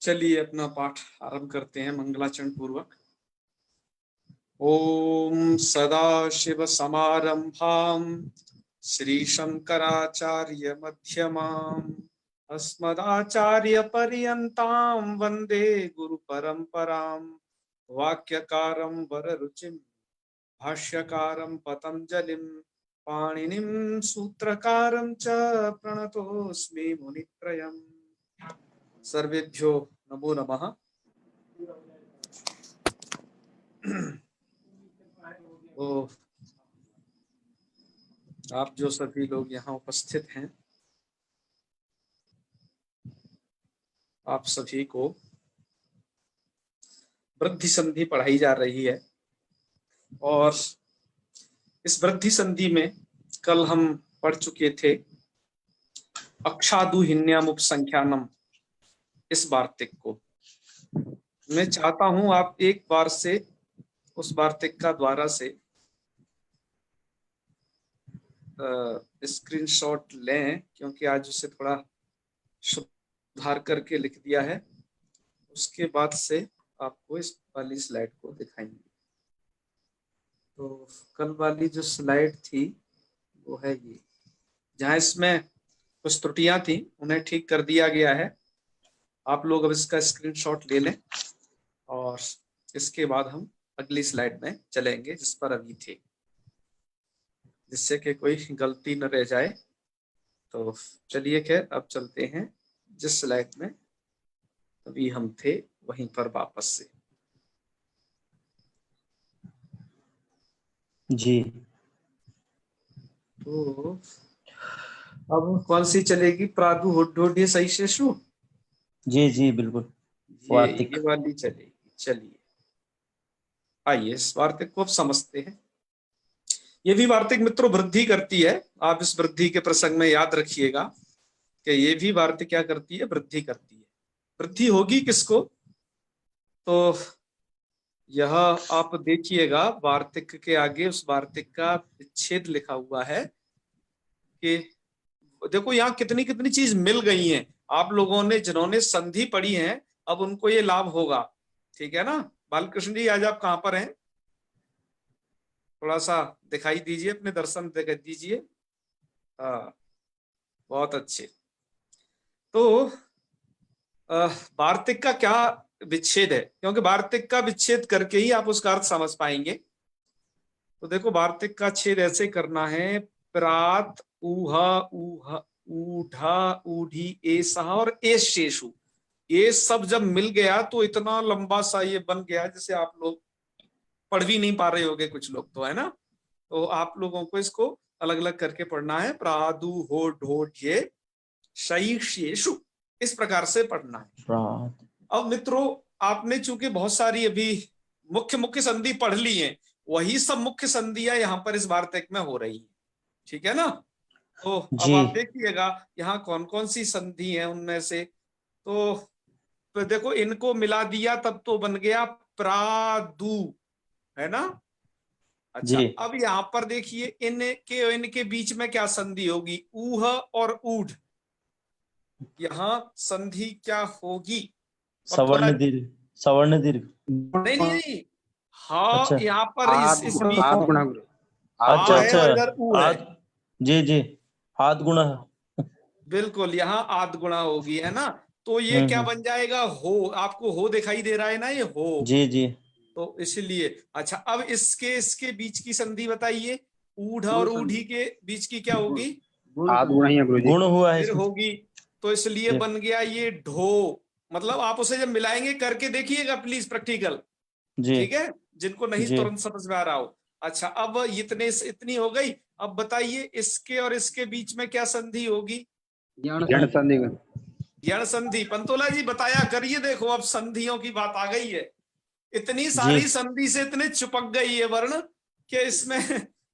चलिए अपना पाठ आरंभ करते हैं मंगलाचरण पूर्वक। ओम सदाशिव समारंभां श्री शंकराचार्य मध्यमाम् अस्मदाचार्य पर्यन्तां वंदे गुरु परंपराम्। वाक्यकारं वररुचिं भाष्यकारं पतंजलिं पाणिनिं सूत्रकारं च प्रणतोऽस्मि मुनित्रयम्। सर्वेभ्यो नमो नमः। तो आप जो सभी लोग यहाँ उपस्थित हैं, आप सभी को वृद्धि संधि पढ़ाई जा रही है और इस वृद्धि संधि में कल हम पढ़ चुके थे अक्षादु हिन्याम उपसंख्यानम, इस वार्तिक को। मैं चाहता हूं आप एक बार से उस वार्तिक का द्वारा से स्क्रीनशॉट लें, क्योंकि आज उसे थोड़ा सुधार करके लिख दिया है। उसके बाद से आपको इस वाली स्लाइड को दिखाएंगे। तो कल वाली जो स्लाइड थी वो है ये, जहां इसमें कुछ त्रुटियां थी उन्हें ठीक कर दिया गया है। आप लोग अब इसका स्क्रीनशॉट ले लें और इसके बाद हम अगली स्लाइड में चलेंगे जिस पर अभी थे, जिससे कि कोई गलती न रह जाए। तो चलिए खैर अब चलते हैं जिस स्लाइड में अभी हम थे वहीं पर वापस से। जी तो अब कौन सी चलेगी? प्रादुर्भूत सही शेषु। जी जी बिल्कुल, ये वाली चलेगी। चलिए आइए इस वार्तिक को अब समझते हैं। ये भी वार्तिक मित्रों वृद्धि करती है। आप इस वृद्धि के प्रसंग में याद रखिएगा कि ये भी वार्तिक क्या करती है? वृद्धि करती है। वृद्धि होगी किसको? तो यह आप देखिएगा वार्तिक के आगे उस वार्तिक का विच्छेद लिखा हुआ है कि देखो यहाँ कितनी कितनी चीज मिल गई हैं। आप लोगों ने जिन्होंने संधि पढ़ी है अब उनको ये लाभ होगा, ठीक है ना? बालकृष्ण जी आज आप कहां पर हैं? थोड़ा सा दिखाई दीजिए, अपने दर्शन दीजिए। हाँ बहुत अच्छे। तो वार्तिक का क्या विच्छेद है, क्योंकि वार्तिक का विच्छेद करके ही आप उसका अर्थ समझ पाएंगे। तो देखो वार्तिक का छेद ऐसे करना है, प्रात ऊह ऊह ऊढ़ा ऊढ़ी एसह और एस शेषु। ये सब जब मिल गया तो इतना लंबा सा ये बन गया जैसे आप लोग पढ़ भी नहीं पा रहे होगे कुछ लोग तो, है ना? तो आप लोगों को इसको अलग अलग करके पढ़ना है। प्रादु हो ढोढ्ये शैषु, इस प्रकार से पढ़ना है। अब मित्रों आपने चूंकि बहुत सारी अभी मुख्य मुख्य संधि पढ़ ली है, वही सब मुख्य संधियां यहाँ पर इस वार्तिक में हो रही है, ठीक है ना? तो अब आप देखिएगा यहाँ कौन कौन सी संधि है उनमें से। तो देखो इनको मिला दिया तब तो बन गया प्रादु, है ना? अच्छा अब यहाँ पर देखिए इनके बीच में क्या संधि होगी? ऊह और ऊढ़। यहाँ संधि क्या होगी? सवर्ण दीर्घ, सवर्ण दीर्घ नहीं नहीं नहीं, हाँ अच्छा। यहाँ पर इस बीच अच्छा है और इधर ऊ है। जी जी आद गुणा, बिल्कुल यहाँ आद गुणा होगी, है ना? तो ये क्या बन जाएगा? हो। आपको हो दिखाई दे रहा है ना? ये हो। जी जी तो इसलिए अच्छा अब इसके बीच की संधि बताइए। ऊढ़ और ऊढ़ी के बीच की क्या होगी? गुण हुआ है फिर होगी। तो इसलिए बन गया ये ढो। मतलब आप उसे जब मिलाएंगे करके देखिएगा प्लीज प्रैक्टिकल, ठीक है? जिनको नहीं तुरंत समझ में आ रहा हो। अच्छा अब इतनी हो गई। अब बताइए इसके और इसके बीच में क्या संधि होगी? यण संधि। पंतोला जी बताया करिए। देखो अब संधियों की बात आ गई है। इतनी सारी संधि से इतने चिपक गई ये वर्ण कि इसमें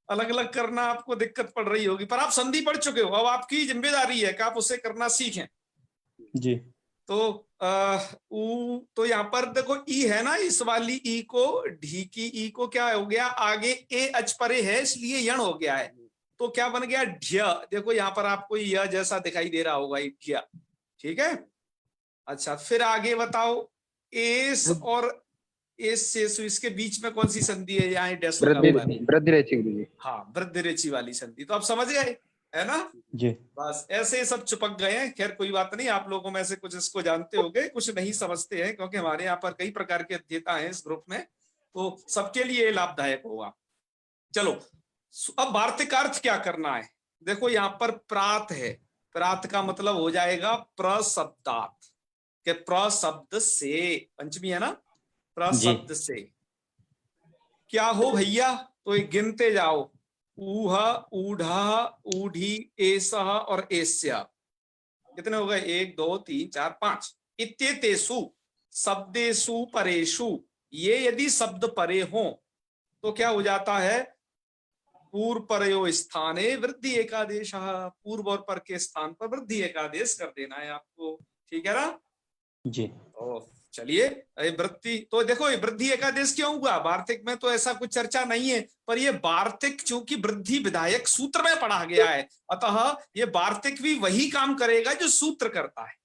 अलग अलग करना आपको दिक्कत पड़ रही होगी, पर आप संधि पढ़ चुके हो। अब आपकी जिम्मेदारी है कि आप उसे करना सीखें। जी तो तो यहाँ पर देखो ई है ना, इस वाली ई को, ढी की ई को क्या हो गया? आगे ए अच परे है इसलिए यण हो गया है। तो क्या बन गया? ढ्य। देखो यहाँ पर आपको यह जैसा दिखाई दे रहा होगा, ढ्य, ठीक है? अच्छा, फिर आगे बताओ, एस और एस से इसके बीच में कौन सी संधि है? यहाँ डैश लगा हुआ है। वृद्धिरेचि गुरुजी। हाँ, वृद्धिरेचि वाली संधि। तो आप समझ गए, है ना? जी। बस ऐसे ही सब चिपक गए हैं। खैर कोई बात नहीं, आप लोगों में से कुछ इसको जानते होंगे, कुछ नहीं समझते हैं, क्योंकि हमारे यहाँ पर कई प्रकार के अध्येता हैं इस ग्रुप में, तो सबके लिए लाभदायक होगा। चलो, अब वार्तिकार्थ क्या करना है? देखो यहाँ पर प्रात है, प्रात का मतलब हो जाएगा प्रशब्दात, के प्रशब्द से, पंचमी है ना, प्रशब्द से क्या हो भैया? तो ये गिनते जाओ, ऊह, ऊढ़ा, ऊढ़ी, एसह और एस्य। कितने हो गए? 1 2 3 4 5। इत्येतेषु शब्देषु परेषु, ये यदि शब्द परे हो तो क्या हो जाता है? पूर्व परयो स्थाने वृद्धि एकादेश, पूर्व और पर के स्थान पर वृद्धि एकादेश कर देना है आपको, ठीक है ना? जी। तो चलिए, वृत्ति तो देखो, ये वृद्धि एकादेश क्यों हुआ? वार्तिक में तो ऐसा कुछ चर्चा नहीं है, पर ये वार्तिक चूंकि वृद्धि विधायक सूत्र में पढ़ा गया है, अतः ये वार्तिक भी वही काम करेगा जो सूत्र करता है।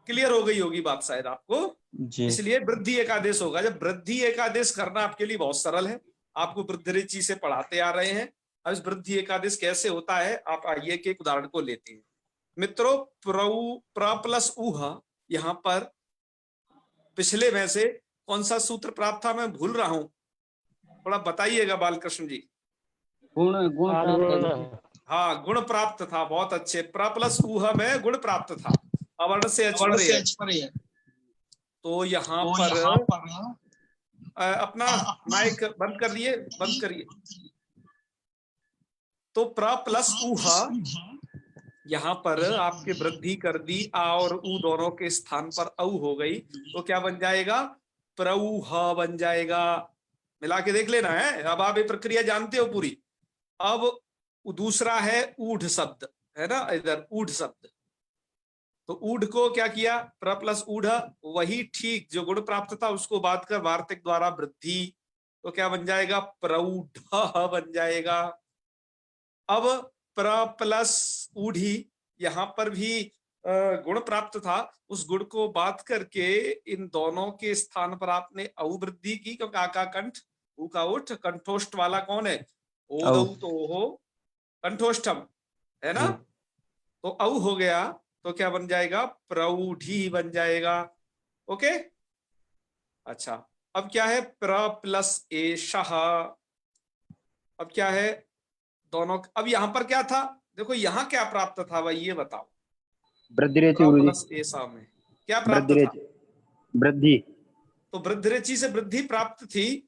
क्लियर हो गई होगी बात शायद आपको जी। इसलिए वृद्धि एकादेश होगा। जब वृद्धि एकादेश करना आपके लिए बहुत सरल है, आपको वृद्धिरेचि से पढ़ाते आ रहे हैं। अब इस वृद्धि एकादेश कैसे होता है, आप आइए के एक उदाहरण को लेते हैं। मित्रों, प्र प्लस ऊह, यहाँ पर पिछले में से कौन सा सूत्र प्राप्त था? मैं भूल रहा हूं, थोड़ा बताइएगा बालकृष्ण जी। गुण प्राप्त। हाँ, गुण प्राप्त था, बहुत अच्छे। प्र प्लस ऊह में गुण प्राप्त था, अवर्ण से अच परे है। तो यहाँ पर अपना माइक बंद कर लिए, बंद करिए। तो प्र प्लस ऊह, यहाँ पर आपके वृद्धि कर दी, आ और ऊ दोनों के स्थान पर औ हो गई, तो क्या बन जाएगा? प्रऊह बन जाएगा। मिला के देख लेना है, अब आप ये प्रक्रिया जानते हो पूरी। अब दूसरा है ऊढ़ शब्द, है ना, इधर ऊढ़ शब्द। तो ऊढ़ को क्या किया? प्र प्लस ऊढ़, वही ठीक जो गुण प्राप्त था उसको बात कर वार्तिक द्वारा वृद्धि, तो क्या बन जाएगा? प्रऊढ़ बन जाएगा। अब प्र प्लस ऊढ़ी, यहां पर भी गुण प्राप्त था, उस गुण को बात करके इन दोनों के स्थान पर आपने औ वृद्धि की, क्योंकि आका कंठ, ऊ का उठ, कंठोष्ठ वाला कौन है? ओदौ तो हो कंठोष्ठम, है ना? तो औ हो गया, तो क्या बन जाएगा? प्रौढ़ी बन जाएगा। ओके, अच्छा, अब क्या है? प्र प्लस एषः, अब क्या है? दोनों, अब यहां पर क्या था? देखो यहाँ क्या प्राप्त था भाई, ये बताओ। वृद्धिरेचि गुरुजी। प्लस एषः में क्या प्राप्त था? वृद्धि। तो वृद्धिरेचि से वृद्धि प्राप्त थी,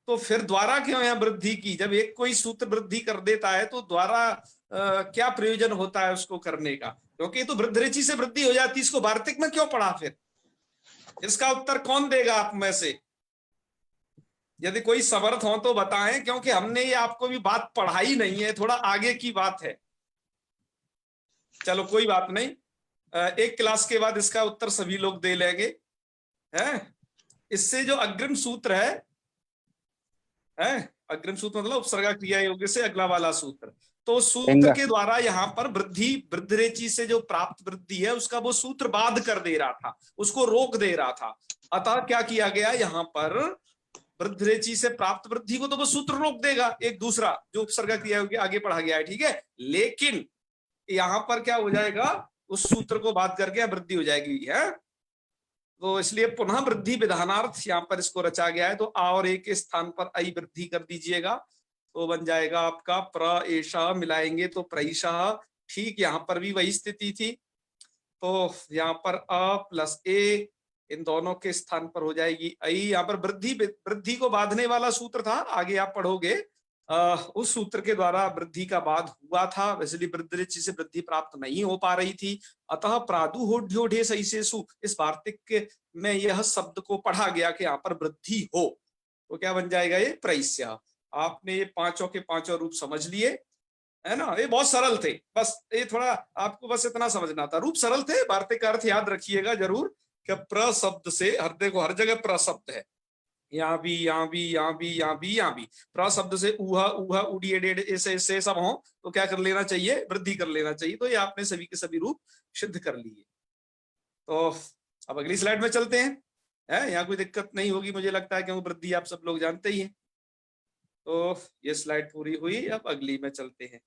तो फिर द्वारा क्यों यहाँ वृद्धि की? जब एक कोई सूत्र वृद्धि कर देता है तो द्वारा क्या प्रयोजन होता है उसको करने का? क्योंकि तो वृद्धिरेचि से वृद्धि हो जाती, इसको वार्तिक में क्यों पढ़ा फिर? इसका उत्तर कौन देगा आप में से? यदि कोई समर्थ हो तो बताएं, क्योंकि हमने ये आपको भी बात पढ़ाई नहीं है, थोड़ा आगे की बात है। चलो कोई बात नहीं, एक क्लास के बाद इसका उत्तर सभी लोग दे लेंगे, हैं? इससे जो अग्रिम सूत्र है, अग्रिम सूत्र मतलब उपसर्गा क्रिया योग्य से अगला वाला सूत्र, तो सूत्र के द्वारा यहाँ पर वृद्धि, वृद्धिरेचि से जो प्राप्त वृद्धि है उसका वो सूत्र बाध कर दे रहा था, उसको रोक दे रहा था। अतः क्या किया गया यहाँ पर? वृद्धिरेचि से प्राप्त वृद्धि को तो वो सूत्र रोक देगा, एक दूसरा जो उपसर्गा क्रिया योग्य आगे पढ़ा गया है, ठीक है। लेकिन यहाँ पर क्या हो जाएगा? उस सूत्र को बाध करके वृद्धि हो जाएगी, है। तो इसलिए पुनः वृद्धि विधानार्थ यहाँ पर इसको रचा गया है। तो आ और ए के स्थान पर आई वृद्धि कर दीजिएगा, तो बन जाएगा आपका प्र एषः, मिलाएंगे तो प्रईषः। ठीक, यहाँ पर भी वही स्थिति थी, तो यहाँ पर अ प्लस ए, इन दोनों के स्थान पर हो जाएगी आई। यहाँ पर वृद्धि, वृद्धि को बांधने वाला सूत्र था, आगे आप पढ़ोगे, उस सूत्र के द्वारा वृद्धि का बाध हुआ था, वैसे वृद्धिरेचि से वृद्धि प्राप्त नहीं हो पा रही थी। अतः प्रादुहोढ्योढे सहिषेषु, इस वार्तिक में यह शब्द को पढ़ा गया कि यहाँ पर वृद्धि हो, तो क्या बन जाएगा? ये प्रैस्य। आपने ये पांचों के पांचों रूप समझ लिए, है ना? ये बहुत सरल थे, बस ये थोड़ा आपको बस इतना समझना था, रूप सरल थे। वार्तिक अर्थ याद रखिएगा जरूर कि प्र शब्द से, हर देखो हर जगह प्र शब्द है, यहाँ भी, यहाँ भी, यहाँ भी, यहाँ भी, यहाँ भी। प्र शब्द से ऊहा, ऊहा, उड़ी, एडे, ऐसे सब हो तो क्या कर लेना चाहिए? वृद्धि कर लेना चाहिए। तो ये आपने सभी के सभी रूप सिद्ध कर लिए। तो अब अगली स्लाइड में चलते हैं। है, यहाँ कोई दिक्कत नहीं होगी मुझे लगता है, क्योंकि वृद्धि आप सब लोग जानते ही हैं। तो ये स्लाइड पूरी हुई, अब अगली में चलते हैं।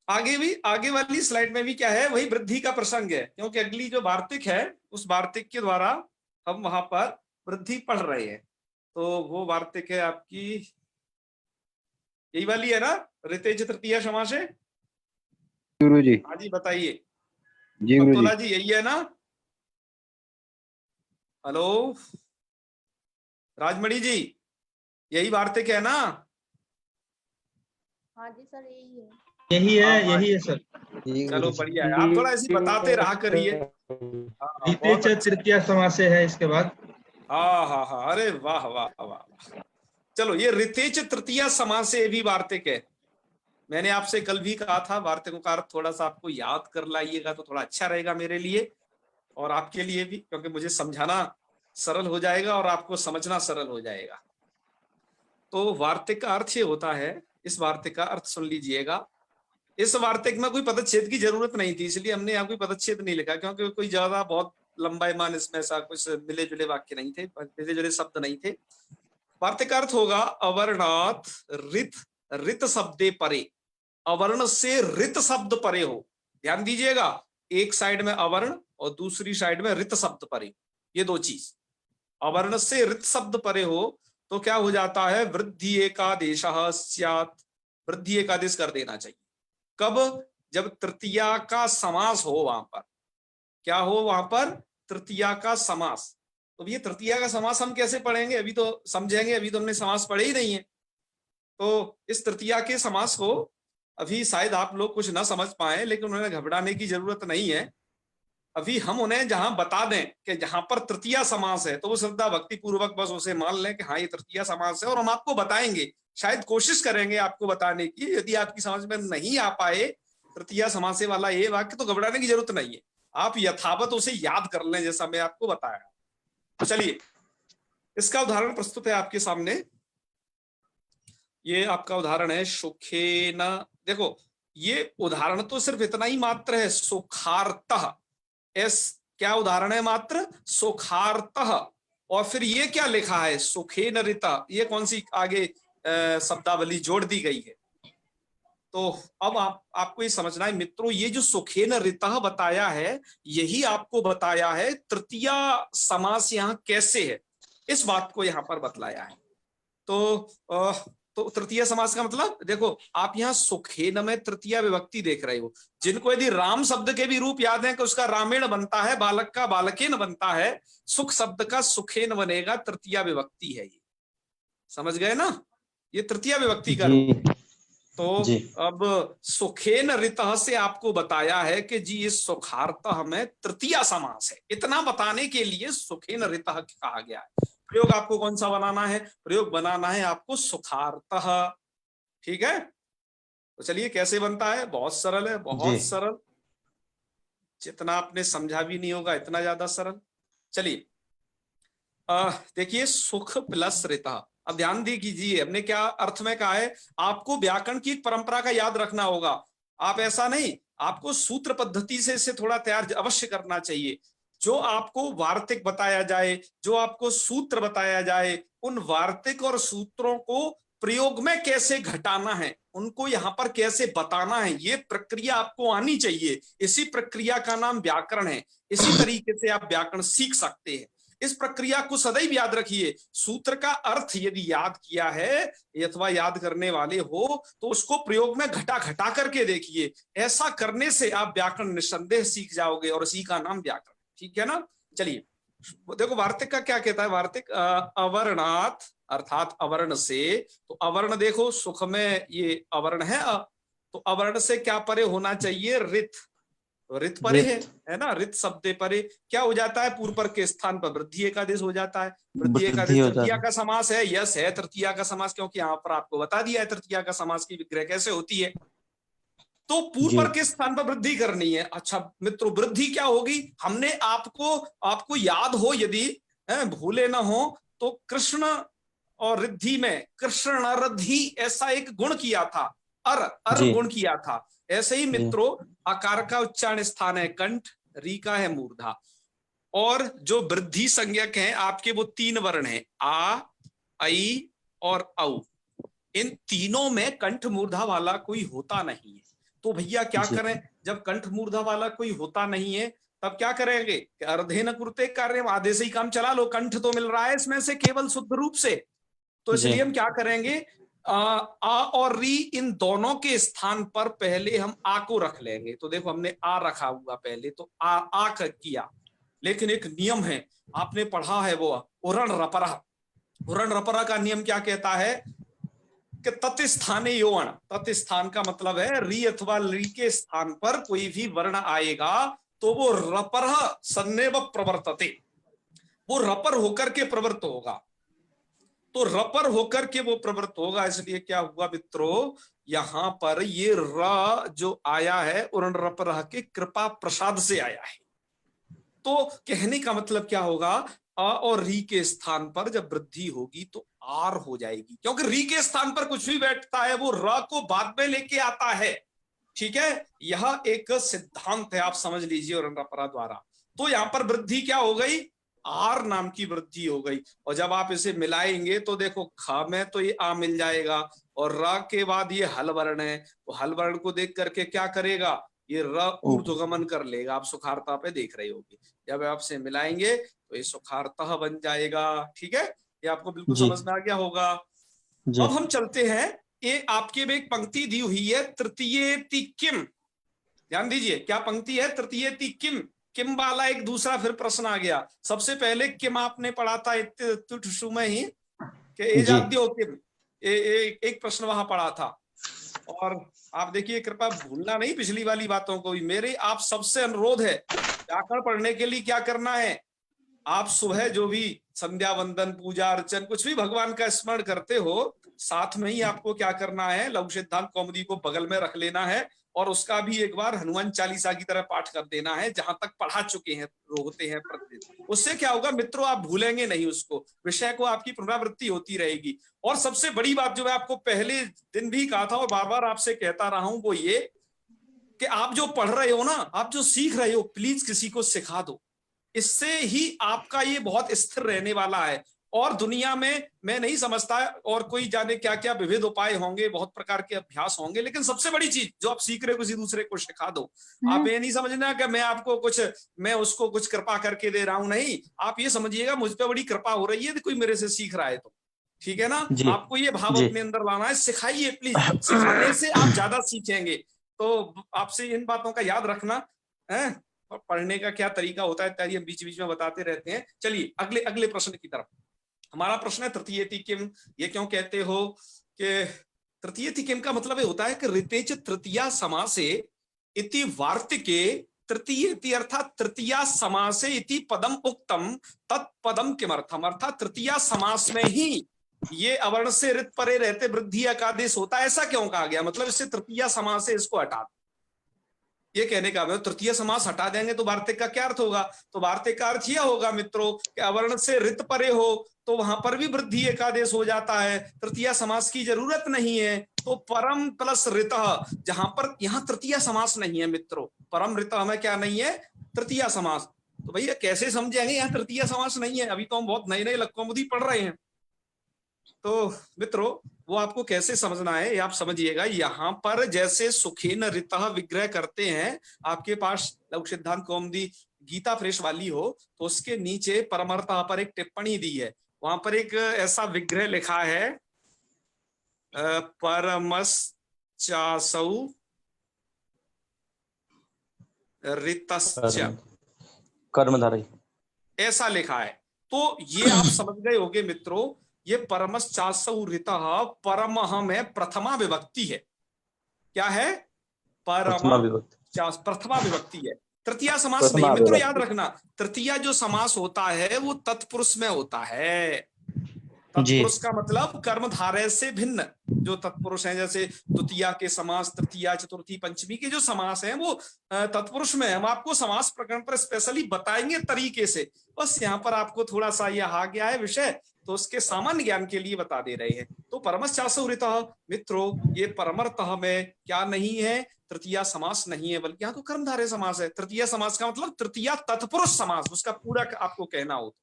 आगे वाली स्लाइड में भी क्या है, वही वृद्धि का प्रसंग है, क्योंकि अगली जो वार्तिक है उस वार्तिक के द्वारा हम वहां पर वृद्धि पढ़ रहे हैं। तो वो वार्तिक है आपकी यही वाली है ना, ऋतेज तृतीया समास है। गुरु जी। हाँ जी बताइए जी गुरु जी। अब्दुल्ला जी, यही है ना? हेलो राजमणि जी, यही वार्तिक है ना? हाँ जी सर, यही है। यही है सर। चलो बढ़िया है, आप थोड़ा ऐसे बताते रहा करिए। ऋतेज तृतीया समास है इसके बाद। हाँ, अरे वाह वाह वाह। चलो, ये ऋतेज तृतीया समास से भी वार्तिक है। मैंने आपसे कल भी कहा था वार्तिकों का अर्थ थोड़ा सा आपको याद कर लाइएगा तो थोड़ा अच्छा रहेगा मेरे लिए और आपके लिए भी, क्योंकि मुझे समझाना सरल हो जाएगा और आपको समझना सरल हो जाएगा। तो वार्तिक का अर्थ ये होता है, इस वार्तिक का अर्थ सुन लीजिएगा। इस वार्तिक में कोई पदच्छेद की जरूरत नहीं थी, इसलिए हमने यहाँ कोई पदच्छेद नहीं लिखा, क्योंकि कोई ज्यादा बहुत लंबाईमान इसमें ऐसा कुछ मिले जुले वाक्य नहीं थे, मिले जुले शब्द नहीं थे। वार्तिक अर्थ होगा अवर्णात रित, रित शब्दे परे, अवर्ण से रित शब्द परे हो। ध्यान दीजिएगा, एक साइड में अवर्ण और दूसरी साइड में रित शब्द परे, ये दो चीज। अवर्ण से रित शब्द परे हो तो क्या हो जाता है, वृद्धि एकादेशः स्यात्, वृद्धि एकादेश कर देना चाहिए। कब? जब तृतीया का समास हो, वहां पर क्या हो, वहां पर तृतीया का समास। तो ये तृतीया का समास हम कैसे पढ़ेंगे, अभी तो समझेंगे, अभी तो हमने समास पढ़े ही नहीं है। तो इस तृतीया के समास को अभी शायद आप लोग कुछ ना समझ पाए, लेकिन उन्हें घबराने की जरूरत नहीं है। अभी हम उन्हें जहां बता दें कि जहां पर तृतीया समास है तो वो श्रद्धा भक्ति पूर्वक बस उसे मान लें कि हाँ ये तृतीया समास है, और हम आपको बताएंगे, शायद कोशिश करेंगे आपको बताने की। यदि आपकी समझ में नहीं आ पाए तृतीया समासे वाला ये वाक्य तो घबराने की जरूरत नहीं है, आप यथावत उसे याद कर लें जैसा मैं आपको बताया। तो चलिए, इसका उदाहरण प्रस्तुत है आपके सामने। ये आपका उदाहरण है सुखेन। देखो, ये उदाहरण तो सिर्फ इतना ही मात्र है, सुखार्तः। क्या उदाहरण है? मात्र सुखार्तः। और फिर ये क्या लिखा है, सुखेन ऋता, ये कौन सी आगे शब्दावली जोड़ दी गई है? तो अब आपको ये समझना है मित्रों, ये जो सुखेन ऋतः बताया है, यही आपको बताया है तृतीया समास यहाँ कैसे है, इस बात को यहाँ पर बतलाया है। तो तृतीय समास का मतलब देखो, आप यहाँ सुखेन में तृतीया विभक्ति देख रहे हो। जिनको यदि राम शब्द के भी रूप याद है कि उसका रामेण बनता है, बालक का बालकेन बनता है, सुख शब्द का सुखेन बनेगा, तृतीया विभक्ति है ये। समझ गए ना, ये तृतीया विभक्ति का रूप। तो अब सुखेन ऋतः से आपको बताया है कि जी इस सुखार्तः में तृतीया समास है, इतना बताने के लिए सुखेन ऋतः कहा गया है। प्रयोग आपको कौन सा बनाना है? प्रयोग बनाना है आपको सुखार्तः। ठीक है, तो चलिए कैसे बनता है, बहुत सरल है, बहुत सरल। जितना आपने समझा भी नहीं होगा इतना ज्यादा सरल। चलिए देखिए, सुख प्लस ऋतः। अब ध्यान दीजिए, हमने क्या अर्थ में कहा है, आपको व्याकरण की एक परंपरा का याद रखना होगा। आप ऐसा नहीं, आपको सूत्र पद्धति से इसे थोड़ा तैयार अवश्य करना चाहिए। जो आपको वार्तिक बताया जाए, जो आपको सूत्र बताया जाए, उन वार्तिक और सूत्रों को प्रयोग में कैसे घटाना है, उनको यहाँ पर कैसे बताना है, ये प्रक्रिया आपको आनी चाहिए। इसी प्रक्रिया का नाम व्याकरण है। इसी तरीके से आप व्याकरण सीख सकते हैं। इस प्रक्रिया को सदैव याद रखिए। सूत्र का अर्थ यदि याद किया है अथवा याद करने वाले हो तो उसको प्रयोग में घटा घटा करके देखिए। ऐसा करने से आप व्याकरण निस्संदेह सीख जाओगे और इसी का नाम व्याकरण। ठीक है ना? चलिए देखो, वार्तिक का क्या कहता है। वार्तिक अवर्णात अर्थात अवर्ण से, तो अवर्ण देखो, सुख में ये अवर्ण है, तो अवर्ण से क्या परे होना चाहिए? रित। रित परे है ना, रित शब्दे परे क्या हो जाता है? पूर्व पर के स्थान पर वृद्धि एकादेश हो जाता है। वृद्धि एकादेश तृतीया का समास है। यस है तृतीया का समास, क्योंकि यहाँ पर आपको बता दिया है तृतीया का समास की विग्रह कैसे होती है। तो पूर्व पर के स्थान पर वृद्धि करनी है। अच्छा मित्रों, वृद्धि क्या होगी? हमने आपको याद हो, यदि भूले ना हो तो कृष्ण और रिद्धि में कृष्ण रिद्धि ऐसा एक गुण किया था, अर गुण किया था। ऐसे ही मित्रों, आकार का उच्चारण स्थान है कंठ, री का है मूर्धा। और जो वृद्धि संज्ञक हैं आपके वो 3 वर्ण हैं, आ, आई और औ। इन तीनों में कंठ मूर्धा वाला कोई होता नहीं है। तो भैया क्या करें, जब कंठ मूर्धा वाला कोई होता नहीं है तब क्या करेंगे, अर्धे न कुरते कार्य, आधे से ही काम चला लो, कंठ तो मिल रहा है इसमें से केवल शुद्ध रूप से। तो इसलिए हम क्या करेंगे, आ और री इन दोनों के स्थान पर पहले हम आ को रख लेंगे। तो देखो हमने आ रखा हुआ पहले, तो आ किया। लेकिन एक नियम है, आपने पढ़ा है वो उरण रपरा। उरण रपरा का नियम क्या कहता है कि तत्स्थाने योण, तत्स्थान का मतलब है री अथवा ली के स्थान पर कोई भी वर्ण आएगा तो वो रपर सन्नेव प्रवर्तते, वो रपर होकर के प्रवृत्त होगा। तो रपर होकर के वो प्रवृत्त होगा। इसलिए क्या हुआ मित्रों, यहां पर ये र जो आया है उरण रपर के कृपा प्रसाद से आया है। तो कहने का मतलब क्या होगा, अ और री के स्थान पर जब वृद्धि होगी तो आर हो जाएगी, क्योंकि री के स्थान पर कुछ भी बैठता है वो र को बाद में लेके आता है। ठीक है, यह एक सिद्धांत है, आप समझ लीजिए उरण रपरा द्वारा। तो यहां पर वृद्धि क्या हो गई, आर नाम की वृद्धि हो गई। और जब आप इसे मिलाएंगे तो देखो ख में तो ये आ मिल जाएगा और र के बाद ये हल वर्ण है, तो हल वर्ण को देख करके क्या करेगा, ये र ऊर्ध्वगमन कर लेगा। आप सुखारता पे देख रहे होगे, जब आपसे मिलाएंगे तो ये सुखारता बन जाएगा। ठीक है, ये आपको बिल्कुल समझ में आ गया होगा। अब हम चलते हैं, ये आपके में एक पंक्ति दी हुई है, तृतीयेति किम। ध्यान दीजिए, क्या पंक्ति है, तृतीयेति किम। किम वाला एक दूसरा फिर प्रश्न आ गया। सबसे पहले किम आपने पढ़ा था तुठसु में ही कि एजाद्यो किम, एक प्रश्न वहां पढ़ा था। और आप देखिए, कृपया भूलना नहीं पिछली वाली बातों को भी। मेरे आप सबसे अनुरोध है, व्याकरण पढ़ने के लिए क्या करना है, आप सुबह जो भी संध्या वंदन पूजा अर्चन कुछ भी भगवान का स्मरण करते हो, साथ में ही आपको क्या करना है, लघु सिद्धांत कौमुदी को बगल में रख लेना है और उसका भी एक बार हनुमान चालीसा की तरह पाठ कर देना है, जहां तक पढ़ा चुके हैं होते हैं प्रतिदिन। उससे क्या होगा मित्रों, आप भूलेंगे नहीं उसको, विषय को आपकी पुनरावृत्ति होती रहेगी। और सबसे बड़ी बात जो मैं आपको पहले दिन भी कहा था और बार बार आपसे कहता रहा हूं, वो ये कि आप जो पढ़ रहे हो ना, आप जो सीख रहे हो, प्लीज किसी को सिखा दो। इससे ही आपका ये बहुत स्थिर रहने वाला है। और दुनिया में मैं नहीं समझता, और कोई जाने क्या क्या विविध उपाय होंगे, बहुत प्रकार के अभ्यास होंगे, लेकिन सबसे बड़ी चीज जो आप सीख रहे हो किसी दूसरे को सिखा दो। आप ये नहीं समझना कि मैं आपको कुछ, मैं उसको कुछ कृपा करके दे रहा हूं, नहीं। आप ये समझिएगा मुझ पर बड़ी कृपा हो रही है, कोई मेरे से सीख रहा है तो। ठीक है ना, आपको ये भाव अपने अंदर लाना है, सिखाइए प्लीज, सिखाने से आप ज्यादा सीखेंगे। तो आपसे इन बातों का याद रखना है, और पढ़ने का क्या तरीका होता है इत्यादि हम बीच बीच में बताते रहते हैं। चलिए अगले अगले प्रश्न की तरफ। हमारा प्रश्न है तृतीयेति किम। ये क्यों कहते हो कि तृतीयेति किम का मतलब ये होता है कि ऋतेच तृतीया समासे इति वार्तिके, तृतीयेति अर्थात तृतीया समासे इति पदम उक्तम तत्पदम किमर्थम, अर्थात तृतीया समास में ही ये अवर्ण से ऋत परे रहते वृद्धि एकादेश होता है, ऐसा क्यों कहा गया, मतलब इससे तृतीया समास से इसको हटा, ये कहने का मतलब तृतीय समास हटा देंगे तो वार्तिक का क्या अर्थ होगा। तो वार्तिक का अर्थ यह होगा मित्रों कि अवर्ण से ऋत परे हो तो वहां पर भी वृद्धि एकादेश हो जाता है, तृतीय समास की जरूरत नहीं है। तो परम प्लस ऋत, जहां पर यहाँ तृतीय समास नहीं है मित्रों, परम ऋत में क्या नहीं है, तृतीय समास। तो भैया कैसे समझेंगे यहाँ तृतीय समास नहीं है, अभी तो हम बहुत नए नए लक्कौमुदी पढ़ रहे हैं। तो मित्रों वो आपको कैसे समझना है ये आप समझिएगा। यहाँ पर जैसे सुखेन ऋतः विग्रह करते हैं, आपके पास लघु सिद्धांत कौमुदी गीता फ्रेश वाली हो तो उसके नीचे परमर्तः पर एक टिप्पणी दी है, वहां पर एक ऐसा विग्रह लिखा है, परमश्चासौ ऋतश्च कर्मधारय, ऐसा लिखा है। तो ये आप समझ गए होंगे मित्रों, ये परमश्चासौ ऋतः परमः में प्रथमा विभक्ति है। क्या है, प्रथमा विभक्ति है, तृतीया समास नहीं मित्रों, याद रखना। तृतीया जो समास होता है वो तत्पुरुष में होता है, तत्पुरुष का मतलब कर्मधारय से भिन्न जो तत्पुरुष हैं, जैसे द्वितीया के समास, तृतीया, चतुर्थी, पंचमी के जो समास हैं वो तत्पुरुष में हम आपको समास प्रकरण पर स्पेशली बताएंगे तरीके से। बस यहाँ पर आपको थोड़ा सा यह आ गया है विषय, तो उसके सामान्य ज्ञान के लिए बता दे रहे हैं। तो परमश्चासुरितः मित्रों, ये परमर्तः में क्या नहीं है, तृतीया समास नहीं है, बल्कि यहाँ तो कर्मधारय समास है। तृतीया समास का मतलब तृतीया तत्पुरुष समास, उसका पूरा आपको कहना हो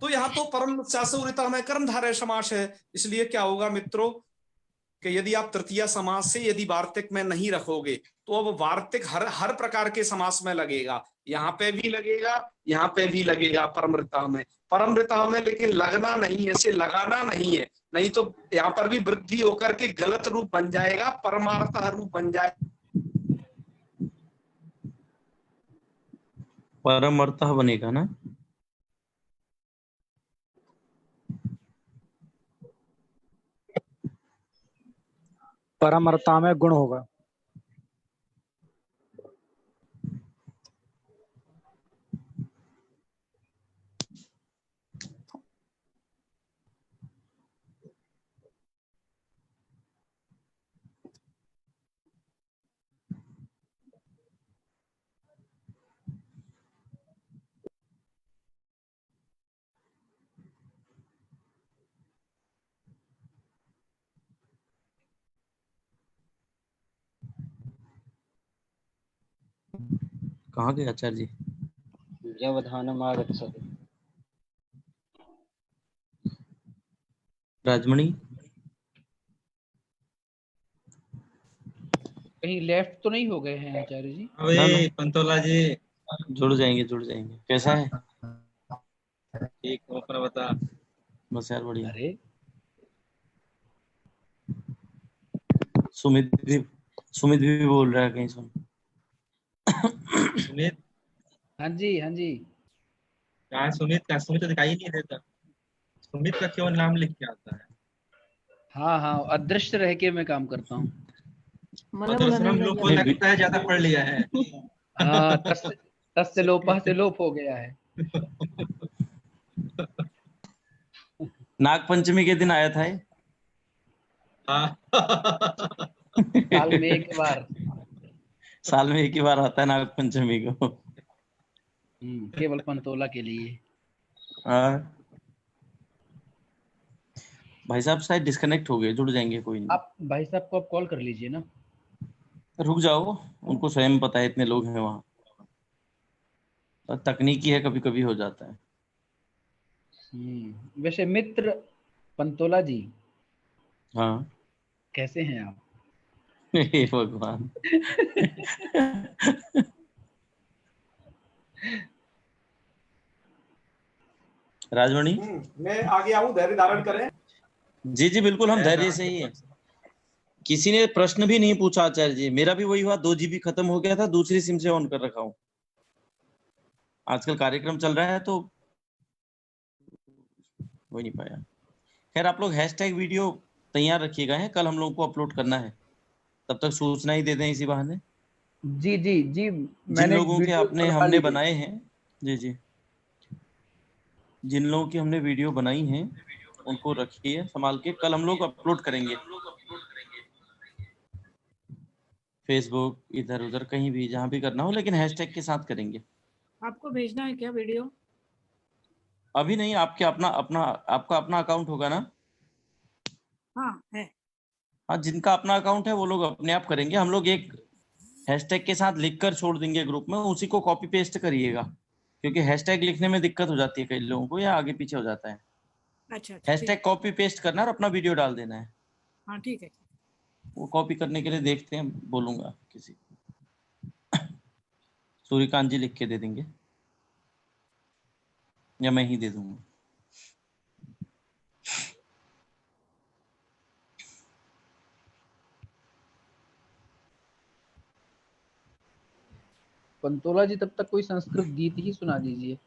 तो यहाँ तो परमश्चासुरितः में कर्मधारय समास है। इसलिए क्या होगा मित्रों कि यदि आप तृतीया समास से यदि वार्तिक में नहीं रखोगे तो अब वार्तिक हर प्रकार के समास में लगेगा, यहाँ पे भी लगेगा, यहाँ पे भी लगेगा परमृता में, लेकिन लगना नहीं है, इसे लगाना नहीं है, नहीं तो यहाँ पर भी वृद्धि होकर के गलत रूप बन जाएगा, परमार्थः रूप बन जाएगा, परमर्तः बनेगा ना। परमर्ता में गुण होगा। कहाँ गए आचार्य जी? व्यवधानम आगच्छति। राजमणि कहीं लेफ्ट तो नहीं हो गए हैं आचार्य जी? अबे पंतोला जी, जुड़ जाएंगे। कैसा है? ठीक हो पर बता। बस यार बढ़िया। अरे सुमित भी बोल रहा है कहीं सुन। सुमित, हाँ जी कहाँ सुमित का? सुमित तो दिखाई नहीं देता। सुमित का क्यों नाम लिख के आता है? हाँ अदृश्य रह के मैं काम करता हूँ। हम लोग को लगता है ज्यादा पढ़ लिया है। हाँ तस्य लोपः से लोप हो गया है। नाग पंचमी के दिन आया था ये। हाँ। साल में एक बार। साल में एक ही बार आता है नाग पंचमी को। केवल पंतोला के लिए। भाई साहब शायद डिस्कनेक्ट हो गए, जुड़ जाएंगे कोई नहीं। आप भाई साहब को आप कॉल कर लीजिए ना। रुक जाओ, उनको स्वयं पता है, इतने लोग हैं वहाँ। तकनीकी है, कभी कभी हो जाता है। वैसे मित्र पंतोला जी, हाँ कैसे हैं आप? हे भगवान। राजमणि, मैं आगे आऊं, धैर्य धारण करें। जी बिल्कुल, हम धैर्य से ही है। किसी ने प्रश्न भी नहीं पूछा आचार्य जी। मेरा भी वही हुआ, 2 GB खत्म हो गया था, दूसरी सिम से ऑन कर रखा हूँ। आजकल कार्यक्रम चल रहा है तो हो नहीं पाया। खैर, आप लोग हैशटैग वीडियो तैयार रखिएगा, है कल हम लोगों को अपलोड करना है, तब तक सूचना ही दे दें इसी बहाने। जी जिन लोगों के हमने बनाए हैं, जी जिन लोगों की हमने वीडियो बनाई हैं उनको रखिए संभाल के, कल हम लोग अपलोड करेंगे फेसबुक, इधर उधर कहीं भी, जहां भी करना हो, लेकिन हैशटैग के साथ करेंगे। आपको भेजना है क्या वीडियो? अभी नहीं, आपका अपना अकाउंट होगा ना? हाँ है। हाँ, जिनका अपना अकाउंट है वो लोग अपने आप करेंगे। हम लोग एक हैशटैग के साथ लिखकर छोड़ देंगे ग्रुप में, उसी को कॉपी पेस्ट करिएगा, क्योंकि हैशटैग लिखने में दिक्कत हो जाती है कई लोगों को, या आगे पीछे हो जाता है। अच्छा हैशटैग कॉपी पेस्ट करना और अपना वीडियो डाल देना है। हाँ ठीक है। वो कॉपी करने के लिए देखते हैं, बोलूंगा किसी सूर्यकांत जी लिख के दे देंगे, या मैं ही दे दूंगा। पंतोला जी, तब तक कोई संस्कृत गीत ही सुना दीजिए।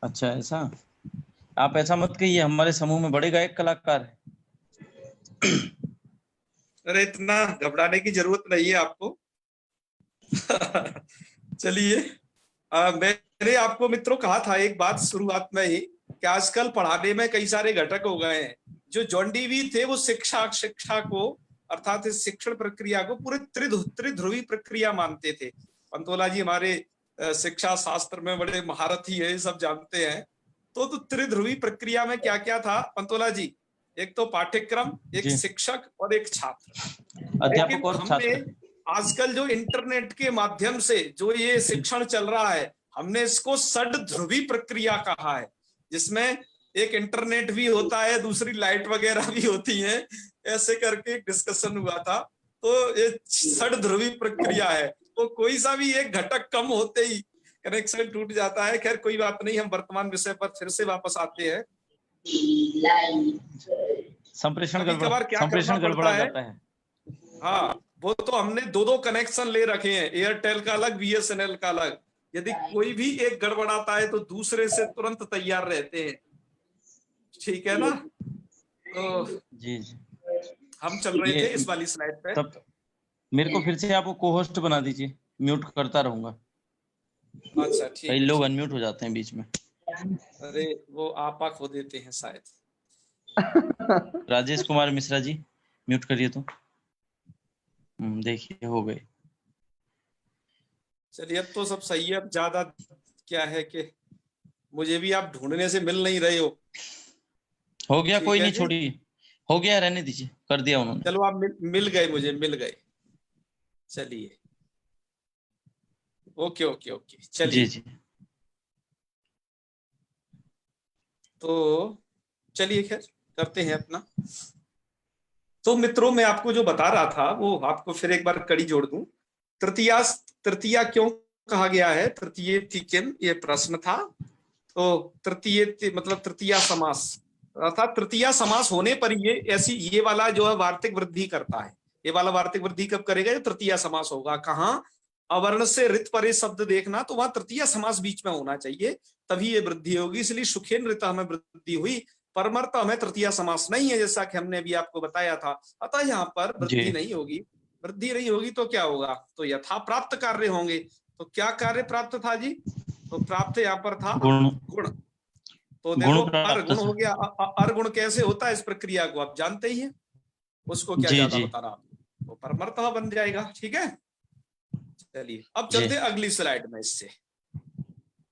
अच्छा, ऐसा? आप ऐसा मत कहिए, हमारे समूह में बड़े गायक कलाकार हैं। अरे इतना घबराने की जरूरत नहीं है आपको। चलिए, मैंने आपको मित्रों कहा था एक बात शुरुआत में ही कि आजकल पढ़ाने में कई सारे घटक हो गए हैं। जो जॉन डीवी थे वो शिक्षा को अर्थात इस शिक्षण प्रक्रिया को पूरे त्रिध्रुवी प्रक्रिया मानते थे। पंतोला जी हमारे शिक्षा शास्त्र में बड़े महारथी है, सब जानते हैं। तो त्रिध्रुवी प्रक्रिया में क्या क्या था पंतोला जी? एक तो पाठ्यक्रम, एक जी। शिक्षक और एक छात्र। अध्यापक और हमने छात्र। आजकल जो इंटरनेट के माध्यम से जो ये शिक्षण चल रहा है, हमने इसको षड्ध्रुवी प्रक्रिया कहा है, जिसमें एक इंटरनेट भी होता है, दूसरी लाइट वगैरह भी होती है, ऐसे करके एक डिस्कशन हुआ था। तो ये षड्ध्रुवी प्रक्रिया है, तो कोई सा भी एक घटक कम होते ही कनेक्शन टूट जाता है। खैर कोई बात नहीं, हम वर्तमान विषय पर फिर से वापस आते हैं। संप्रेषण कभी-कभार क्या संप्रेषण करना गड़बड़ा पड़ता है? जाता है। हाँ, वो तो हमने दो कनेक्शन ले रखे हैं, एयरटेल का अलग, बीएसएनएल का अलग। यदि कोई भी एक गड़बड़ाता है तो दूसरे से तुरंत तैयार रहते हैं, ठीक है ना? तो जी जी। हम चल रहे ये थे इस वाली स्लाइड पे। तब मेरे को फिर से आपको को होस्ट बना दीजिए, म्यूट करता रहूंगा। अच्छा ठीक कई है। लोग अनम्यूट हो जाते हैं बीच में। अरे वो आपा खो देते हैं शायद। राजेश कुमार मिश्रा जी म्यूट करिए तो। देखिए हो गए। चलिए अब तो सब सही है। अब ज्यादा क्या है कि मुझे भी आप ढूंढने से मिल नहीं रहे हो गया, ठीक कोई है नहीं, जी? छोड़िए, हो गया, रहने दीजिए, कर दिया उन्होंने। चलो आप मिल गए, मुझे मिल गए। चलिए ओके ओके ओके जी चलिए। जी। तो चलिए खैर करते हैं अपना। तो मित्रों मैं आपको जो बता रहा था वो आपको फिर एक बार कड़ी जोड़ दूं। तृतीया क्यों कहा गया है? तृतीय थी किम, ये प्रश्न था। तो तृतीय मतलब तृतीया समास, अर्थात तृतीया समास होने पर ये वाला जो है वार्तिक वृद्धि करता है। ये वाला वार्तिक वृद्धि कब करेगा? जब तृतीया समास होगा। कहाँ? अवर्ण से ऋत परे शब्द देखना, तो वहां तृतीया समास बीच में होना चाहिए, तभी ये वृद्धि होगी। इसलिए सुखेन ऋत हमें वृद्धि हुई, परमर्थ हमें तृतीया समास नहीं है, जैसा कि हमने अभी आपको बताया था। अतः यहाँ पर वृद्धि नहीं होगी। वृद्धि नहीं होगी तो क्या होगा? तो यथा प्राप्त कार्य होंगे। तो क्या कार्य प्राप्त था जी? तो प्राप्त यहाँ पर था गुण। गुण। तो देखो प्राप्त अर्गुण हो गया। अर्गुण कैसे होता है इस प्रक्रिया को आप जानते ही हैं, उसको क्या जी ज्यादा जी बता रहा हूं। तो परमर्थ बन जाएगा। ठीक है, चलिए अब जी। चलते अगली स्लाइड में। इससे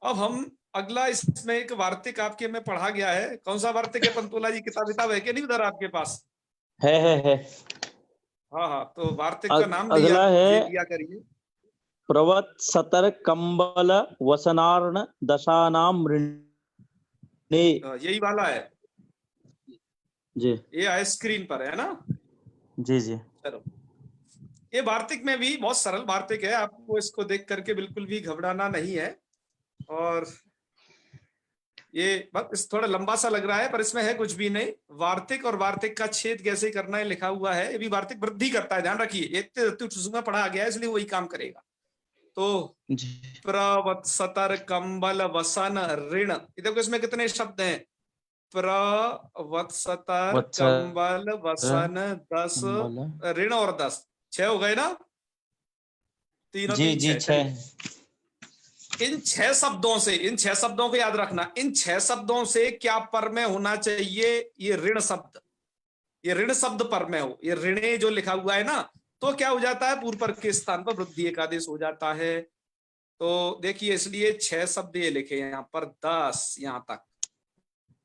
अब हम अगला, इसमें एक वार्तिक आपके में पढ़ा गया है। कौन सा वार्तिक है पंतोला जी? किताब है कि नहीं उधर आपके पास? है। हाँ हाँ, तो वार्तिक का नाम अगला है लिया करिए। प्रवत सतर कंबल वसनार्ण दशानाम ऋणे। यही वाला है जी ये, आए स्क्रीन पर है ना? जी जी। चलो, ये वार्तिक में भी बहुत सरल वार्तिक है, आपको इसको देख करके बिल्कुल भी घबराना नहीं है। और ये बस थोड़ा लंबा सा लग रहा है, पर इसमें है कुछ भी नहीं। वार्तिक और वार्तिक का छेद कैसे करना है लिखा हुआ है। ये भी वार्तिक वृद्धि करता है, ध्यान रखिए। एक पढ़ा गया है इसलिए वही काम करेगा। तो प्रवत्सतर कंबल वसन ऋण, देखो इसमें कितने शब्द हैं? प्रवत्सतर कंबल वसन 10 ऋण और 10, 6 हो गए ना? तीनों जी तीन जी 6। 6। इन 6 शब्दों से, इन 6 शब्दों को याद रखना। इन 6 शब्दों से क्या पर में होना चाहिए? ये ऋण शब्द, ये ऋण शब्द पर में हो। ये ऋणे जो लिखा हुआ है ना, तो क्या हो जाता है? पूर्व पर के स्थान पर वृद्धि एकादेश हो जाता है। तो देखिए इसलिए 6 शब्द ये लिखे यहाँ पर, 10 यहां तक।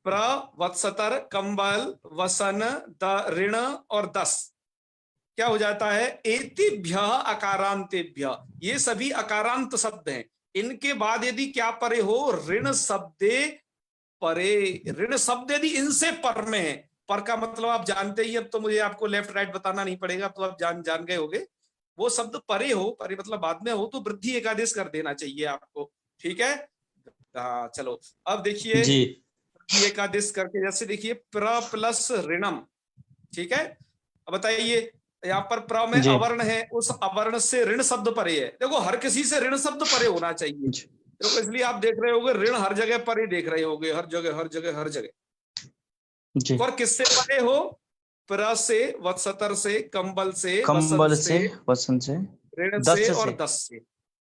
प्रवत्सतर कंबल वसन ऋण और 10 क्या हो जाता है? एतिभ्य अकारांतेभ्य, ये सभी अकारांत शब्द हैं। इनके बाद यदि क्या परे हो? ऋण शब्दे परे। ऋण शब्द यदि इनसे पर में है, पर का मतलब आप जानते ही, अब तो मुझे आपको लेफ्ट राइट बताना नहीं पड़ेगा, तो आप जान गए होगे। वो शब्द परे हो, परे मतलब बाद में हो, तो वृद्धि एकादेश कर देना चाहिए आपको। ठीक है, हाँ चलो अब देखिए वृद्धि एकादेश करके, जैसे देखिए प्र प्लस ऋणम। ठीक है, अब बताइए यहाँ पर प्र में अवर्ण है, उस अवर्ण से ऋण शब्द परे है। देखो हर किसी से ऋण शब्द परे होना चाहिए। देखो इसलिए आप देख रहे होगे ऋण हर जगह परे देख रहे होगे, हर जगह हर जगह हर जगह। और किससे परे हो? प्र से, वत्सतर से, कंबल से, वसन से, वसन से, ऋण से और 10 से।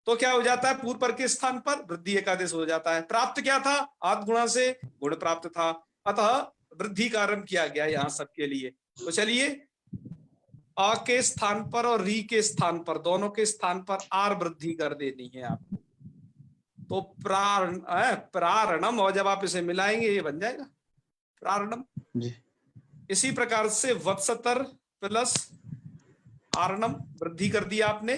तो क्या हो जाता है, पूर्व पर के स्थान पर वृद्धि एकादेश हो जाता है। प्राप्त क्या था, आद गुणा से गुण प्राप्त था, अतः वृद्धि का आरंभ किया गया यहाँ सबके लिए। तो चलिए, अ के स्थान पर और री के स्थान पर, दोनों के स्थान पर आर वृद्धि कर देनी है आपको। तो प्रारणम, और जब आप इसे मिलाएंगे ये बन जाएगा प्रारणम। जी इसी प्रकार से वत्सतर प्लस आरणम, वृद्धि कर दिया आपने।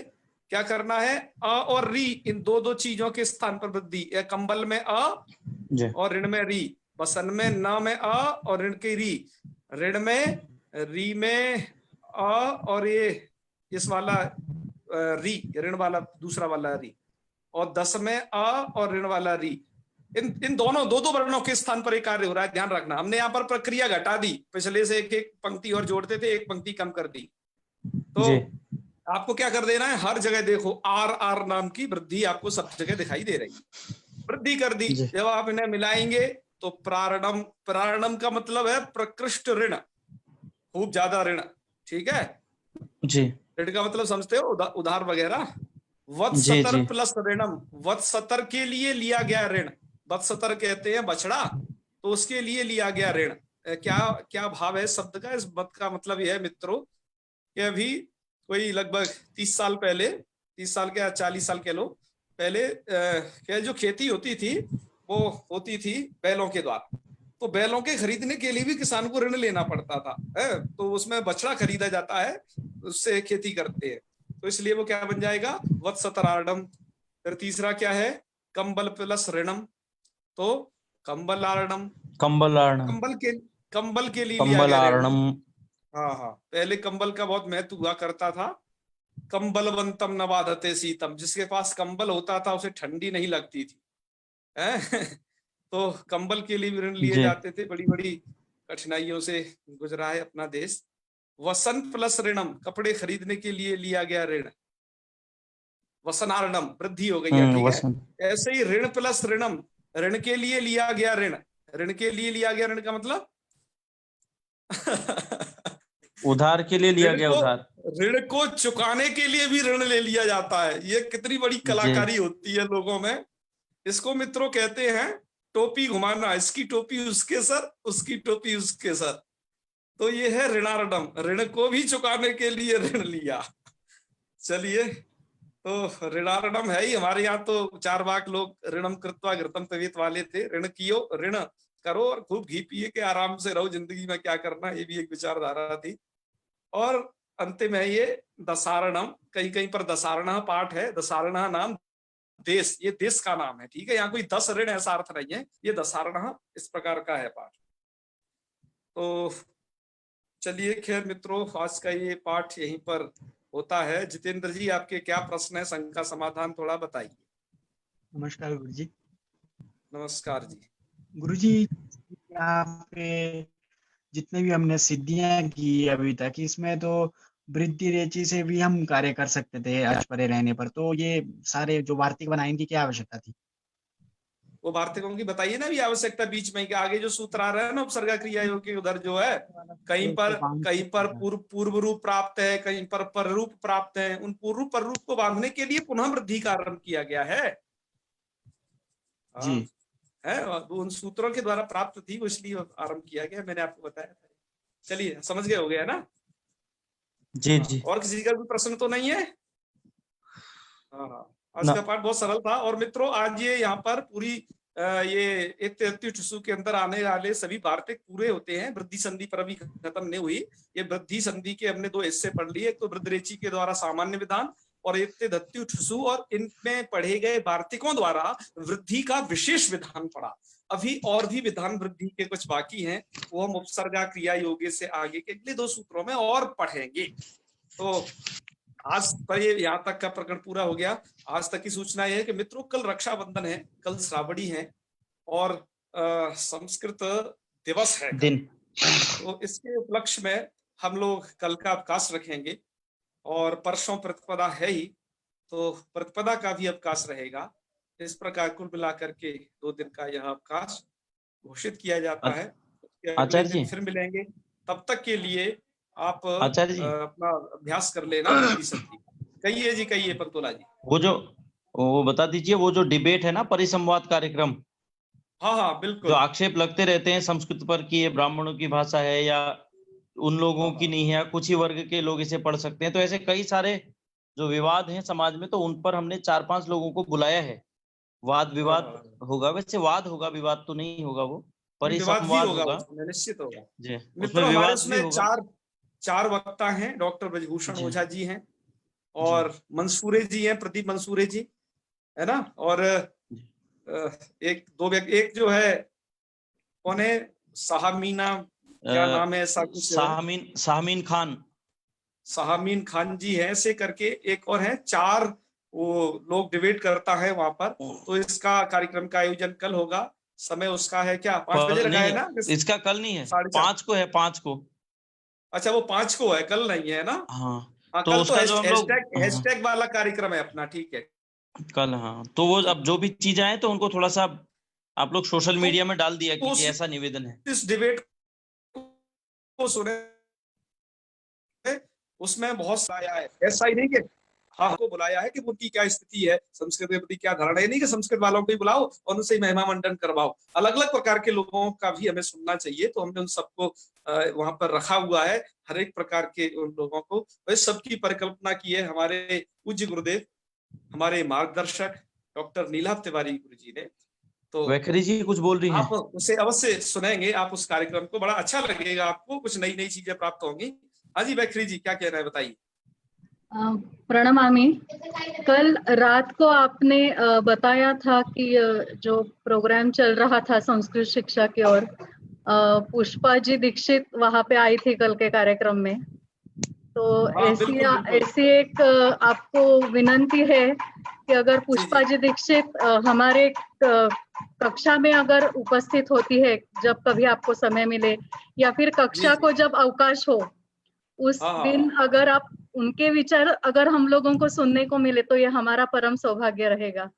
क्या करना है, अ और री, इन दो दो चीजों के स्थान पर वृद्धि। कंबल में अ जी और ऋण में री, वसन में न में अ और ऋण की री, ऋण में री में अ और ये इस वाला री, ऋण वाला दूसरा वाला री, और 10 में अ और ऋण वाला री। इन दोनों दो दो वर्णों के स्थान पर एक कार्य हो रहा है, ध्यान रखना। हमने यहाँ पर प्रक्रिया घटा दी, पिछले से एक एक पंक्ति और जोड़ते थे, एक पंक्ति कम कर दी। तो जी आपको क्या कर देना है, हर जगह देखो आर आर नाम की वृद्धि आपको सब जगह दिखाई दे रही, वृद्धि कर दी। जी। जब आप इन्हें मिलाएंगे तो प्रारणम, प्रारणम का मतलब है प्रकृष्ट ऋण, खूब ज्यादा ऋण, ठीक है। जी ऋण का मतलब समझते हो, उधार वगैरह। जी वत्सतर जी प्लस ऋणम, वत्सतर के लिए लिया गया ऋण, वत्सतर कहते हैं बछड़ा, तो उसके लिए लिया गया ऋण। क्या क्या भाव है शब्द का, इस मत का मतलब यह है मित्रों कि अभी कोई लगभग 30 साल पहले, 30 साल के 40 साल के लोग पहले क्या जो खेती होती थी वो होती थी बैलों के द्वारा। तो बैलों के खरीदने के लिए भी किसान को ऋण लेना पड़ता था, तो उसमें बछड़ा खरीदा जाता है, उससे खेती करते हैं। तो इसलिए वो क्या बन जाएगा, वत्सतरार्णम। फिर तीसरा क्या है, कंबल प्लस ऋणम, तो कंबलार्णम, कंबलार्णम, कंबल के लिए लिया गया ऋण। कंबलार्णम। हाँ हाँ, पहले कंबल का बहुत महत्व हुआ करता था। कंबलवंतम न बाधते शीतम, जिसके पास कंबल होता था उसे ठंडी नहीं लगती थी, है? तो कंबल के लिए भी ऋण लिए जी जाते थे, बड़ी बड़ी कठिनाइयों से गुजरा है अपना देश। वसन प्लस ऋणम, कपड़े खरीदने के लिए लिया गया ऋण, वसनार्णम, वृद्धि हो गई है, ठीक है। वसन। ऐसे ही ऋण प्लस ऋणम, ऋण के लिए लिया गया ऋण, ऋण के लिए लिया गया ऋण का मतलब उधार के लिए लिया गया उधार। ऋण को चुकाने के लिए भी ऋण ले लिया जाता है। ये कितनी बड़ी कलाकारी होती है लोगों में। इसको मित्रों कहते हैं टोपी घुमाना, इसकी टोपी उसके सर, उसकी टोपी उसके सर। तो ये है ऋणार्णम, ऋण को भी चुकाने के लिए ऋण लिया। चलिए, तो ऋणार्णम है ही। हमारे यहाँ तो 4 वाक लोग ऋणम कृत्वा घृतम पिबेत वाले थे। ऋण कियो, ऋण करो और खूब घी पिए के आराम से रहो, जिंदगी में क्या करना, ये भी एक विचारधारा थी। और अंतिम है ये दसारणम, कहीं कहीं पर दसारण पाठ है, दसारण नाम देश, ये देश का नाम है, ठीक है। यहाँ कोई 10 ऋण ऐसा अर्थ नहीं है, ये दसारण इस प्रकार का है पाठ। तो चलिए, खैर मित्रों, आज का ये पाठ यहीं पर होता है। जितेंद्र जी, आपके क्या प्रश्न है, शंका समाधान थोड़ा बताइए। नमस्कार गुरुजी। नमस्कार जी। गुरुजी, यहाँ पे जितने भी हमने सिद्धियां की अभी तक, इसमें तो वृद्धि रेचि से भी हम कार्य कर सकते थे अच परे रहने पर, तो ये सारे जो वार्तिक बनाए इनकी क्या आवश्यकता थी? वो वार्तिकों की बताइए ना भी आवश्यकता, बीच में आगे जो सूत्र आ रहा है ना उपसर्गा क्रिया योग के, उधर जो है कहीं पर पूर्व रूप प्राप्त है, कहीं पर रूप प्राप्त है। उन पूर्व पर रूप को बांधने के लिए पुनः वृद्धि का आरंभ किया गया है। जी है, उन सूत्रों के द्वारा प्राप्त थी, वो इसलिए आरंभ किया गया, मैंने आपको बताया था। चलिए, समझ गए, हो गया ना? जी जी। और किसी का भी प्रश्न तो नहीं है? हाँ, आज का पाठ बहुत सरल था। और मित्रों, आज ये यहाँ पर पूरी ये एक 33 के अंदर आने वाले सभी वार्तिक पूरे होते हैं। वृद्धि संधि पर अभी खत्म नहीं हुई। ये वृद्धि संधि के हमने 2 हिस्से पढ़ लिए, एक तो वृद्धरेचि के द्वारा सामान्य विधान, और एक धत्युठसु, और इनमें पढ़े गए वार्तिकों द्वारा वृद्धि का विशेष विधान पढ़ा। अभी और भी विधान वृद्धि के कुछ बाकी हैं, वो हम उपसर्गा क्रिया योगे से आगे के अगले 2 सूत्रों में और पढ़ेंगे। तो आज पर ये यहाँ तक का प्रकरण पूरा हो गया। आज तक की सूचना यह है कि मित्रों, कल रक्षाबंधन है, कल श्रावणी है, और संस्कृत दिवस है कल। तो इसके उपलक्ष्य में हम लोग कल का अवकाश रखेंगे, और परसों प्रतिपदा है ही, तो प्रतिपदा का भी अवकाश रहेगा। इस प्रकार कुल मिलाकर के 2 दिन का यह अवकाश घोषित किया जाता है। अगले दिन फिर मिलेंगे, तब तक के लिए आप आचार्य जी अपना अभ्यास कर लेना वृद्धि संधि। कहिए जी, कहिए पंतोला जी। वो जो वो बता दीजिए, वो जो डिबेट है ना, परिसंवाद कार्यक्रम, हाँ हाँ जो बिल्कुल। आक्षेप लगते रहते हैं संस्कृत पर कि ये ब्राह्मणों की भाषा है या उन लोगों की नहीं है, कुछ ही वर्ग के लोग इसे पढ़ सकते हैं, तो ऐसे कई सारे जो विवाद हैं समाज में, तो उन पर हमने 4-5 लोगों को बुलाया है। वाद विवाद होगा, वैसे वाद होगा, विवाद तो नहीं होगा, वो विवाद ही परिसंवाद होगा होगा उसमें, निश्चित होगा। जी, उसमें मित्रों हमारे विवाद भी उसमें होगा। चार वक्ता हैं, डॉक्टर ब्रजभूषण जी ओझा जी हैं जी और मंसूरे जी हैं, प्रदीप मंसूरे जी, है ना। और जी। एक जो है कौन है, साहमीना, क्या नाम है ऐसा कुछ, शाहमीन खान। साहमीन खान जी है ऐसे करके एक और है। 4 वो लोग डिबेट करता है वहां पर। तो इसका कार्यक्रम का आयोजन कल होगा। समय उसका है क्या, 5 बजे रखा है नहीं, ना, इसका कल नहीं है, 4:30? 5 को है, 5 को। अच्छा वो 5 को है, कल नहीं है ना। हाँ, हाँ तो कल तो उसका जो हम लोग, हाँ, हैशटैग वाला कार्यक्रम है अपना, ठीक है। कल, हाँ, तो वो अब जो भी चीजें आए तो उनको थोड़ा सा आप लोग सोशल तो मीडिया में डाल दिया उस कीजिए, ऐसा निवेदन है। इस डिबेट को सुने, उसमें बहुत साया है, ऐसा ही नहीं कि हाँ को बुलाया है कि उनकी क्या स्थिति है, संस्कृत के प्रति क्या धारणा है, नहीं कि संस्कृत वालों को ही बुलाओ और उनसे महिमा मंडन करवाओ। अलग अलग प्रकार के लोगों का भी हमें सुनना चाहिए, तो हमने उन सबको वहां पर रखा हुआ है, हर एक प्रकार के उन लोगों को। वह सबकी परिकल्पना की है हमारे पूज्य गुरुदेव, हमारे मार्गदर्शक डॉक्टर नीलाभ तिवारी गुरु जी ने। तो वैखरी जी कुछ बोल रही हैं। आप उसे अवश्य सुनेंगे, आप उस कार्यक्रम को, बड़ा अच्छा लगेगा आपको, कुछ नई नई चीजें प्राप्त होंगी। हाँ जी वैखरी जी क्या कह रहे हैं बताइए। प्रणमामि। कल रात को आपने बताया था कि जो प्रोग्राम चल रहा था संस्कृत शिक्षा की ओर, पुष्पा जी दीक्षित वहां पे आई थी कल के कार्यक्रम में। तो हाँ ऐसी बिल्कुल बिल्कुल ऐसी एक आपको विनंती है कि अगर जी पुष्पा जी जी दीक्षित हमारे कक्षा में अगर उपस्थित होती है, जब कभी आपको समय मिले या फिर जी कक्षा जी। को जब अवकाश हो, उस हाँ हाँ दिन हाँ अगर आप उनके विचार अगर हम लोगों को सुनने को मिले तो ये हमारा परम सौभाग्य रहेगा।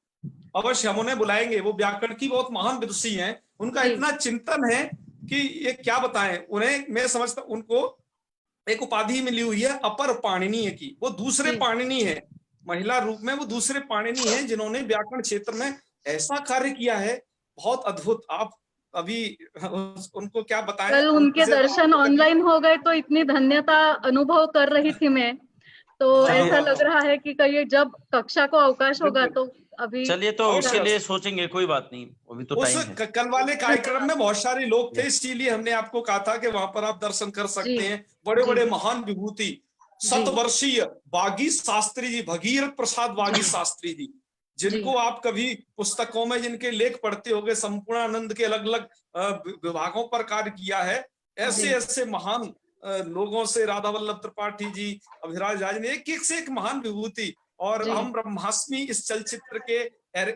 अवश्य हम उन्हें बुलाएंगे। वो व्याकरण की बहुत महान विदुषी हैं, उनका जी इतना चिंतन है कि ये क्या बताएं उन्हें। मैं समझता उनको एक उपाधि मिली हुई है अपर पाणिनीय की, वो दूसरे जी पाणिनी है, महिला रूप में वो दूसरे पाणिनी है जिन्होंने व्याकरण क्षेत्र में ऐसा कार्य किया है, बहुत अद्भुत। आप अभी उनको क्या बताएं, कल उनके उनसे तो दर्शन आपको कभी, ऑनलाइन हो गए तो इतनी धन्यता अनुभव कर रही थी मैं। तो हाँ ऐसा हाँ लग हाँ रहा है कि कहीं जब कक्षा को अवकाश होगा बिल्कुल। तो अभी चलिए, तो उसके अवश्य लिए अवश्य। सोचेंगे, कोई बात नहीं, अभी तो उस टाइम है। कल वाले कार्यक्रम में धन्यवाद। बहुत सारे लोग थे, जी इसीलिए हमने आपको कहा था कि वहां पर आप दर्शन कर जी सकते हैं। बड़े जी बड़े महान विभूति, जी शतवर्षीय बागी शास्त्री जी, भगीरथ प्रसाद बागी जी शास्त्री जी, जी जिनको आप कभी पुस्तकों में जिनके लेख पढ़ते होंगे, संपूर्णानंद के अलग अलग विभागों पर कार्य किया है। ऐसे जी ऐसे महान लोगों से, राधा वल्लभ त्रिपाठी जी, अभिराज राज ने, एक एक से एक महान विभूति। और जी। हम ब्रह्मास्मि इस चलचित्र के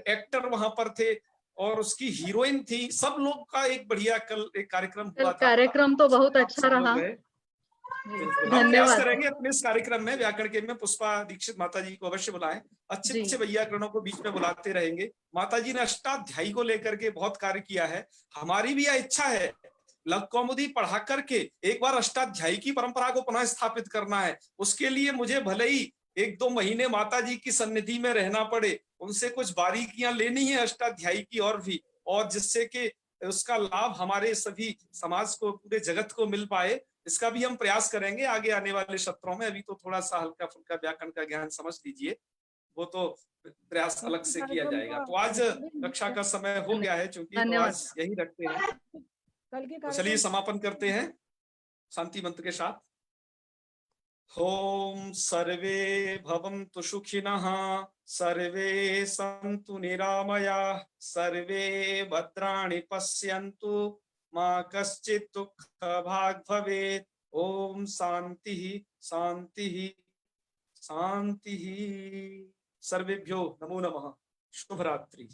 एक्टर वहां पर थे और उसकी हीरोइन थी। सब लोग का एक बढ़िया कल एक कार्यक्रम कल हुआ था, कार्यक्रम तो बहुत जिसमें आप अच्छा सब रहा। लोग गए। बिल्कुल हम प्रयास धन्यवाद। करेंगे अपने इस कार्यक्रम में, व्याकरण के में पुष्पा दीक्षित माता जी को अवश्य बुलाएं। अच्छे जी अच्छे व्याकरणों को बीच में बुलाते रहेंगे। माता जी ने अष्टाध्यायी को लेकर के बहुत कार्य किया है। हमारी भी यह इच्छा है, लघु कौमुदी पढ़ा करके एक बार अष्टाध्यायी की परंपरा को पुनः स्थापित करना है। उसके लिए मुझे भले ही 1-2 महीने माता जी की सन्निधि में रहना पड़े, उनसे कुछ बारीकियां लेनी है अष्टाध्यायी की और भी, और जिससे कि उसका लाभ हमारे सभी समाज को, पूरे जगत को मिल पाए। इसका भी हम प्रयास करेंगे आगे आने वाले सत्रों में। अभी तो थोड़ा सा हल्का फुल्का व्याकरण का ज्ञान समझ लीजिए, वो तो प्रयास अलग से किया कार्यक्रम जाएगा। का तो आज कक्षा का समय हो गया है चूंकि, तो धन्यवाद। आज यही रखते हैं। कल के तो चलिए कार्यक्रम समापन करते हैं शांति मंत्र के साथ। ओम सर्वे भवन्तु सुखिनः, सर्वे सन्तु निरामयाः, सर्वे भद्राणि पश्यन्तु, मा कश्चित् दुःखभाग् भवेत्। ओम शांति शांति शांति। सर्वेभ्यो नमो नमः। शुभ रात्रि।